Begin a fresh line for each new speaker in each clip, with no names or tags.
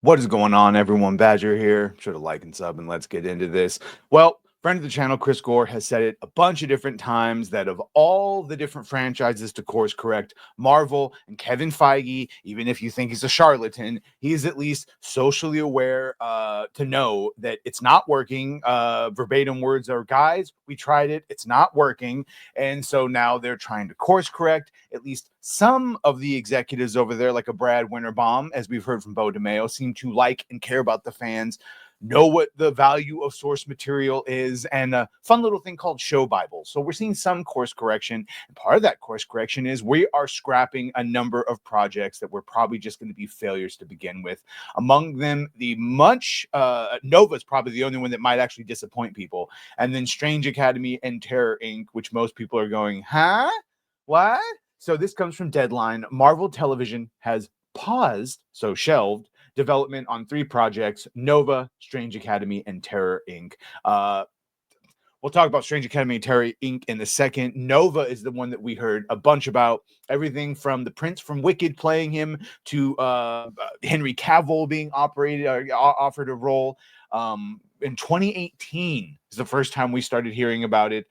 What is going on, everyone? Badger here. Sure to like and sub, and let's get into this. Well, friend of the channel, Chris Gore, has said it a bunch of different times that of all the different franchises to course correct, Marvel and Kevin Feige, even if you think he's a charlatan, he is at least socially aware to know that it's not working. Verbatim words are, guys, we tried it. It's not working. And so now they're trying to course correct. At least some of the executives over there, like a Brad Winterbaum, as we've heard from Bo DeMeo, seem to like and care about the fans, know what the value of source material is, and a fun little thing called show Bible. So we're seeing some course correction. And part of that course correction is we are scrapping a number of projects that were probably just going to be failures to begin with. Among them, the Nova is probably the only one that might actually disappoint people. And then Strange Academy and Terror Inc., which most people are going, huh? What? So this comes from Deadline. Marvel Television has paused, so shelved, development on 3 projects: Nova, Strange Academy, and Terror Inc. We'll talk about Strange Academy and Terror Inc. in a second. Nova is the one that we heard a bunch about. Everything from the Prince from Wicked playing him to Henry Cavill being offered a role. In 2018 is the first time we started hearing about it.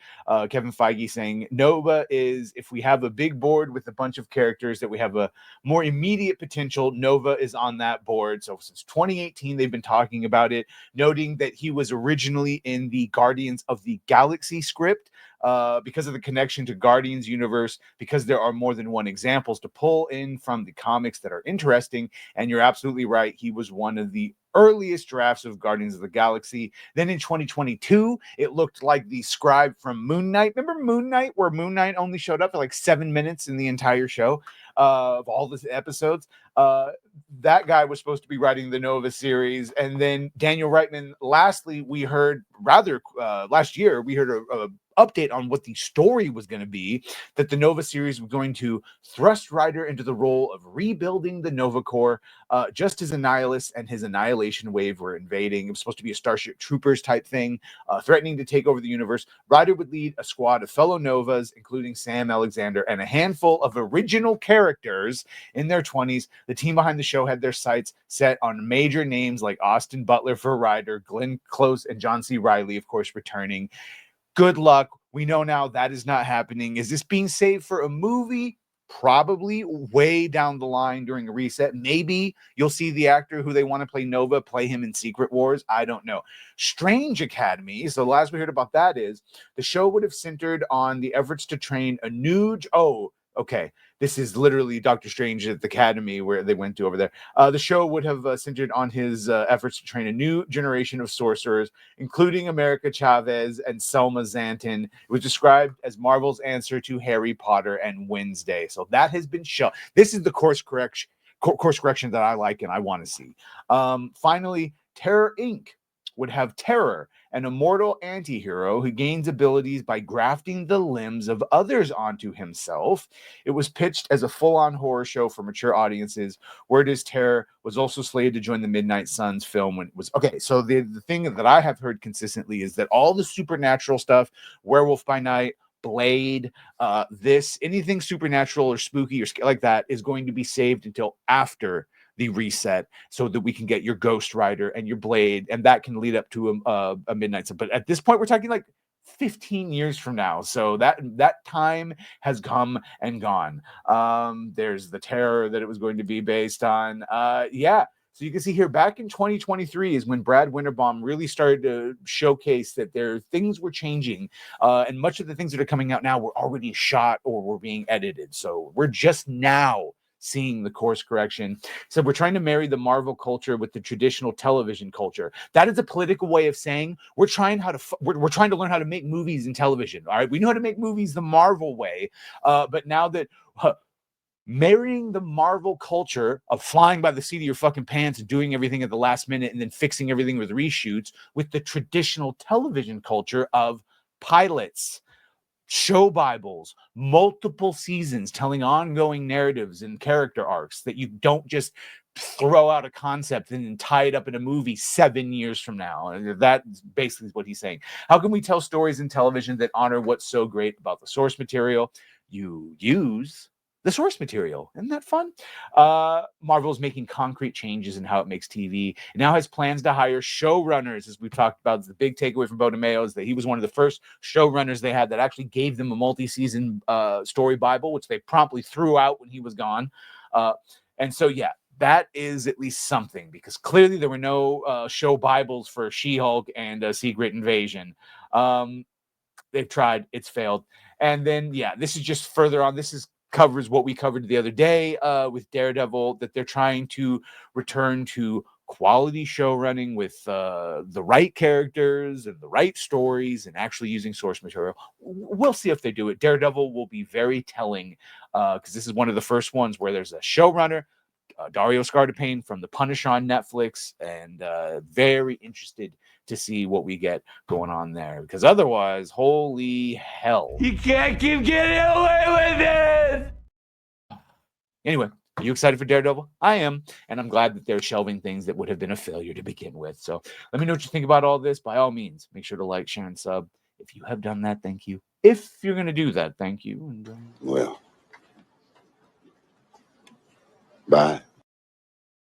Kevin Feige saying Nova is, if we have a big board with a bunch of characters that we have a more immediate potential, Nova is on that board. So since 2018, they've been talking about it, noting that he was originally in the Guardians of the Galaxy script. Because of the connection to Guardians universe, because there are more than one examples to pull in from the comics that are interesting. And you're absolutely right. He was one of the earliest drafts of Guardians of the Galaxy. Then in 2022, it looked like the scribe from Moon Knight. Remember Moon Knight, where Moon Knight only showed up for like 7 minutes in the entire show of all the episodes? That guy was supposed to be writing the Nova series. And then Daniel Reitman, lastly, we heard last year, we heard a update on what the story was going to be, that the Nova series was going to thrust Ryder into the role of rebuilding the Nova Corps, just as Annihilus and his Annihilation Wave were invading. It was supposed to be a Starship Troopers type thing, threatening to take over the universe. Ryder would lead a squad of fellow Novas, including Sam Alexander and a handful of original characters in their 20s. The team behind the show had their sights set on major names like Austin Butler for Ryder, Glenn Close, and John C. Reilly, of course, returning. Good luck. We know now that is not happening. Is this being saved for a movie? Probably way down the line during a reset. Maybe you'll see the actor who they want to play Nova play him in Secret Wars. I don't know. Strange Academy. So the last we heard about that is the show would have centered on the efforts to train a new. Oh, okay. This is literally Doctor Strange at the Academy where they went to over there. The show would have centered on his efforts to train a new generation of sorcerers, including America Chavez and Selma Zantin. It was described as Marvel's answer to Harry Potter and Wednesday. So that has been shown. This is the course correction that I like and I want to see. Finally, Terror Inc. would have Terror, an immortal anti-hero who gains abilities by grafting the limbs of others onto himself. It was pitched as a full-on horror show for mature audiences. Word is Terror was also slated to join the Midnight Suns film when it was okay. So the thing that I have heard consistently is that all the supernatural stuff, Werewolf by Night, Blade, anything supernatural or spooky or like that is going to be saved until after the reset, so that we can get your Ghost Rider and your Blade, and that can lead up to a Midnight Sun. But at this point, we're talking like 15 years from now, so that time has come and gone. There's the Terror that it was going to be based on. So you can see here, back in 2023 is when Brad Winterbaum really started to showcase that things were changing, and much of the things that are coming out now were already shot or were being edited. So we're just now seeing the course correction. So we're trying to marry the Marvel culture with the traditional television culture. That is a political way of saying we're trying to learn how to make movies in television. All right, we know how to make movies the Marvel way, but now that marrying the Marvel culture of flying by the seat of your fucking pants and doing everything at the last minute and then fixing everything with reshoots with the traditional television culture of pilots, show Bibles, multiple seasons telling ongoing narratives and character arcs that you don't just throw out a concept and then tie it up in a movie 7 years from now. That's basically what he's saying. How can we tell stories in television that honor what's so great about the source material? You use the source material. Isn't that fun? Marvel's making concrete changes in how it makes TV. It now has plans to hire showrunners, as we've talked about. The big takeaway from Bo DeMayo is that he was one of the first showrunners they had that actually gave them a multi-season story Bible, which they promptly threw out when he was gone. And so, yeah, that is at least something, because clearly there were no show Bibles for She-Hulk and Secret Invasion. They've tried, it's failed. And then, yeah, this is just further on. This covers what we covered the other day with Daredevil, that they're trying to return to quality show running with the right characters and the right stories and actually using source material. We'll see if they do it. Daredevil will be very telling, because this is one of the first ones where there's a showrunner, Dario Scardapane from The Punisher on Netflix, and very interested to see what we get going on there, because otherwise, holy hell.
You can't keep getting away with it!
Anyway, are you excited for Daredevil? I am, and I'm glad that they're shelving things that would have been a failure to begin with. So let me know what you think about all this. By all means, make sure to like, share, and sub. If you have done that, thank you. If you're going to do that, thank you. And,
well, bye.